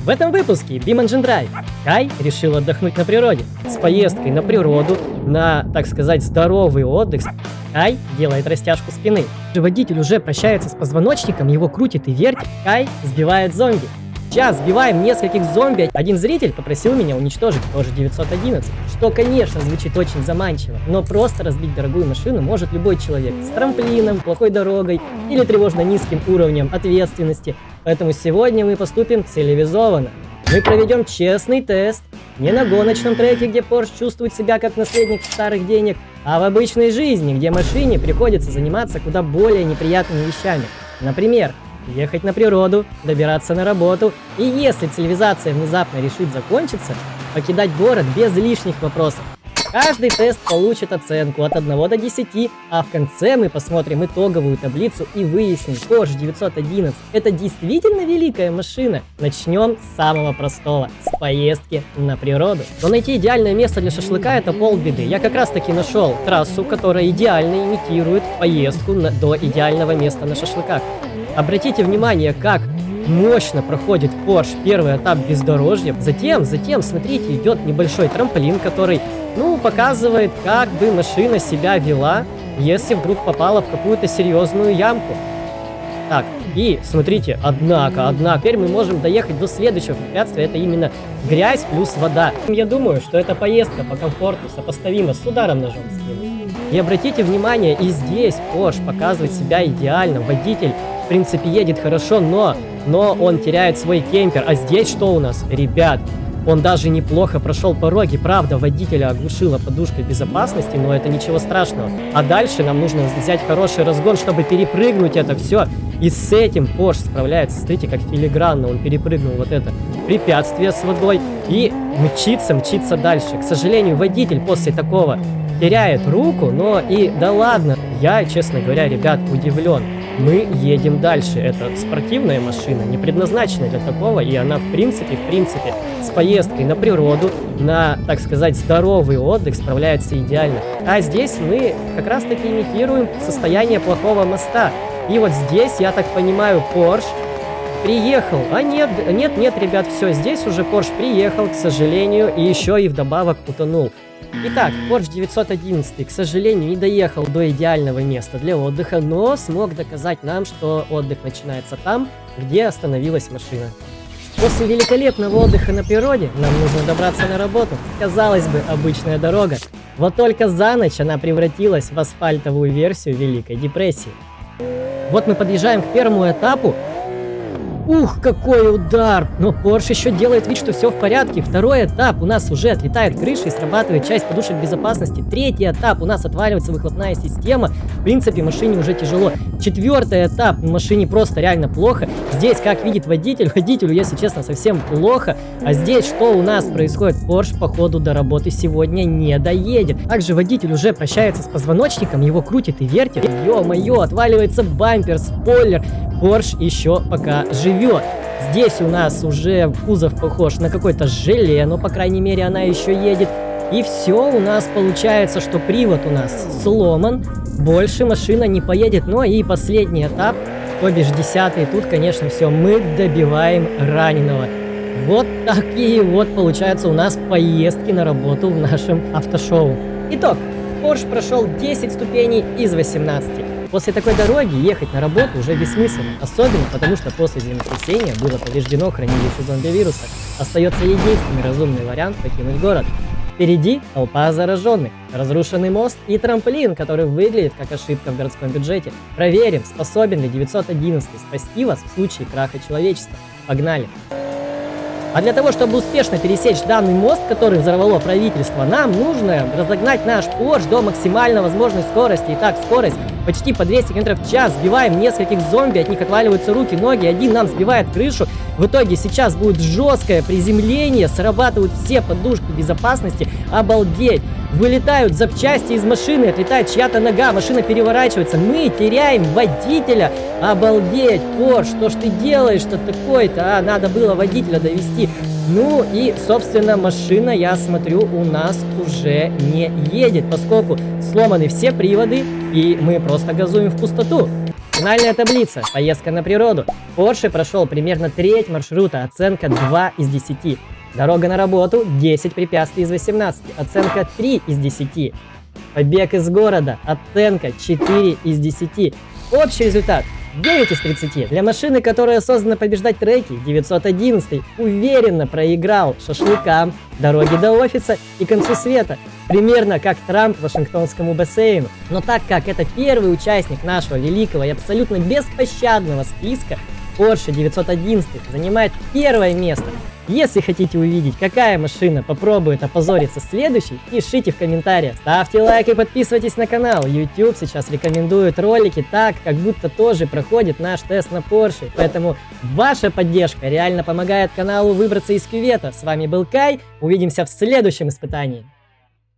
В этом выпуске Beam Engine Drive. Кай решил отдохнуть на природе. С поездкой на природу, на, так сказать, здоровый отдых. Кай делает растяжку спины. Водитель уже прощается с позвоночником, его крутит и вертит. Кай сбивает зомби. Сейчас сбиваем нескольких зомби. Один зритель попросил меня уничтожить тоже 911, что, конечно, звучит очень заманчиво, но просто разбить дорогую машину может любой человек с трамплином, плохой дорогой или тревожно низким уровнем ответственности. Поэтому сегодня мы поступим цивилизованно. Мы проведем честный тест не на гоночном треке, где Porsche чувствует себя как наследник старых денег, а в обычной жизни, где машине приходится заниматься куда более неприятными вещами. Например, ехать на природу, добираться на работу, и если цивилизация внезапно решит закончиться, покидать город без лишних вопросов. Каждый тест получит оценку от 1 до 10, а в конце мы посмотрим итоговую таблицу и выясним, Porsche 911 это действительно великая машина. Начнем с самого простого, с поездки на природу. Но найти идеальное место для шашлыка это полбеды. Я как раз таки нашел трассу, которая идеально имитирует поездку до идеального места на шашлыках. Обратите внимание, как мощно проходит Porsche первый этап бездорожья. Затем, смотрите, идет небольшой трамплин, который, показывает, как бы машина себя вела, если вдруг попала в какую-то серьезную ямку. Так, и смотрите, однако, теперь мы можем доехать до следующего препятствия, это именно грязь плюс вода. Я думаю, что эта поездка по комфорту сопоставима с ударом ножом в спину. И обратите внимание, и здесь Porsche показывает себя идеально, водитель в принципе едет хорошо, но он теряет свой кемпер. А здесь что у нас? Ребят, он даже неплохо прошел пороги. Правда, водителя оглушила подушкой безопасности, но это ничего страшного. А дальше нам нужно взять хороший разгон, чтобы перепрыгнуть это все. И с этим Porsche справляется. Смотрите, как филигранно он перепрыгнул вот это препятствие с водой и мчится дальше. К сожалению, водитель после такого теряет руку, но и да ладно. Я, честно говоря, ребят, удивлен. Мы едем дальше. Это спортивная машина, не предназначена для такого, и она в принципе, с поездкой на природу, на, так сказать, здоровый отдых справляется идеально. А здесь мы как раз таки имитируем состояние плохого моста. И вот здесь, я так понимаю, Porsche приехал. А нет, ребят, все, здесь уже Porsche приехал, к сожалению, и еще и вдобавок утонул. Итак, Porsche 911, к сожалению, не доехал до идеального места для отдыха, но смог доказать нам, что отдых начинается там, где остановилась машина. После великолепного отдыха на природе нам нужно добраться на работу. Казалось бы, обычная дорога. Вот только за ночь она превратилась в асфальтовую версию Великой депрессии. Вот мы подъезжаем к первому этапу. Ух, какой удар! Но Porsche еще делает вид, что все в порядке. Второй этап, у нас уже отлетает крыша и срабатывает часть подушек безопасности. Третий этап, у нас отваливается выхлопная система. В принципе, машине уже тяжело. Четвертый этап, машине просто реально плохо. Здесь, как видит водителю, если честно, совсем плохо. А здесь что у нас происходит? Porsche, походу, до работы сегодня не доедет. Также водитель уже прощается с позвоночником, его крутит и вертит. Ё-моё, отваливается бампер, спойлер. Porsche еще пока живет. Здесь у нас уже кузов похож на какое-то желе, но, по крайней мере, она еще едет. И все, у нас получается, что привод у нас сломан, больше машина не поедет. Ну и последний этап, то бишь 10-й, тут, конечно, все, мы добиваем раненого. Вот такие вот, получается, у нас поездки на работу в нашем автошоу. Итог. Porsche прошел 10 ступеней из 18. После такой дороги ехать на работу уже бессмысленно, особенно потому, что после землетрясения было повреждено хранилище зомби-вируса. Остается единственный разумный вариант покинуть город. Впереди толпа зараженных, разрушенный мост и трамплин, который выглядит как ошибка в городском бюджете. Проверим, способен ли 911 спасти вас в случае краха человечества. Погнали! А для того, чтобы успешно пересечь данный мост, который взорвало правительство, нам нужно разогнать наш Porsche до максимально возможной скорости. Итак, скорость почти по 200 км в час. Сбиваем нескольких зомби, от них отваливаются руки, ноги. Один нам сбивает крышу. В итоге сейчас будет жесткое приземление, срабатывают все подушки безопасности. Обалдеть! Вылетают запчасти из машины, отлетает чья-то нога, машина переворачивается. Мы теряем водителя. Обалдеть, Porsche, что ж ты делаешь-то такой-то? Надо было водителя довести. Ну и, собственно, машина, я смотрю, у нас уже не едет, поскольку сломаны все приводы, и мы просто газуем в пустоту. Финальная таблица. Поездка на природу. Porsche прошел примерно треть маршрута. Оценка 2 из 10. Дорога на работу. 10 препятствий из 18. Оценка 3 из 10. Побег из города. Оценка 4 из 10. Общий результат 9 из 30. Для машины, которая создана побеждать треки, 911 уверенно проиграл шашлыкам, дороге до офиса и концу света. Примерно как Трамп Вашингтонскому бассейну. Но так как это первый участник нашего великого и абсолютно беспощадного списка, Porsche 911 занимает первое место. Если хотите увидеть, какая машина попробует опозориться следующей, пишите в комментариях. Ставьте лайк и подписывайтесь на канал. YouTube сейчас рекомендует ролики так, как будто тоже проходит наш тест на Porsche. Поэтому ваша поддержка реально помогает каналу выбраться из кювета. С вами был Кай. Увидимся в следующем испытании.